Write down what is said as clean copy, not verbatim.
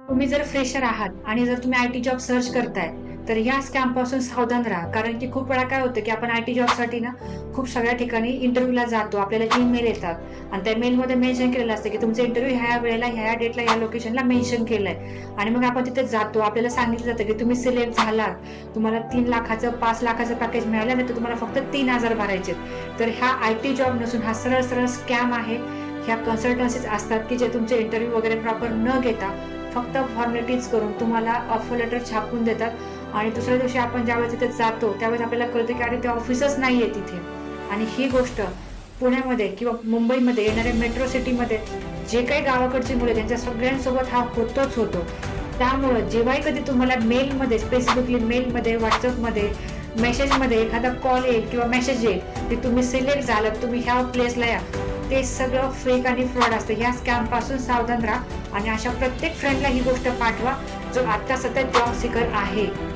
तुम्ही जर फ्रेशर आहात आणि जर तुम्ही आयटी जॉब सर्च करताय, तर ह्या स्कॅमपासून सावधान राहा. कारण की खूप वेळा काय होतं, की आपण आयटी जॉबसाठी ना खूप सगळ्या ठिकाणी इंटरव्ह्यूला जातो. आपल्याला ईमेल येतात आणि त्या मेलमध्ये मेन्शन केलेलं असतं, की तुमचा इंटरव्ह्यू ह्या-ह्या वेळेला, ह्या-ह्या डेटला, ह्या लोकेशनला मेन्शन केलंय आणि मग आपण तिथे जातो. आपल्याला सांगितलं जातं, की तुम्ही सिलेक्ट झालात. तुम्हाला 3,00,000चं, 5,00,000चं पॅकेज मिळालं नाही तर तुम्हाला फक्त 3,000 भरायचे. तर हा आयटी जॉब नसून हा सरळ-सरळ स्कॅम आहे. ह्या कन्सल्टन्सीज असतात, की जे तुमचे इंटरव्ह्यू वगैरे प्रॉपर न घेता फक्त फॉर्मॅलिटीज करून तुम्हाला ऑफर लेटर छापून देतात आणि दुसऱ्या दिवशी आपण ज्यावेळेस तिथे जातो त्यावेळेस आपल्याला कळतं की अरे ते ऑफिसच नाहीये तिथे. आणि ही गोष्ट पुण्यामध्ये किंवा मुंबईमध्ये येणाऱ्या मेट्रो सिटीमध्ये जे काही गावाकडची मुलं त्यांच्या सगळ्यांसोबत हा होतोच होतो. त्यामुळं जेव्हाही कधी तुम्हाला मेलमध्ये स्पेसिफिकली मेलमध्ये, WhatsAppमध्ये, मेसेजमध्ये एखादा कॉल येईल किंवा मेसेज येईल की तुम्ही सिलेक्ट झालात, तुम्ही ह्या प्लेसला या. ते सगळं फेक आणि फ्रॉड असतं. ह्या स्कॅमपासून सावधान राहा आणि अशा प्रत्येक फ्रेंडला ही गोष्ट पाठवा जो आता सतत जॉब सीकर आहे.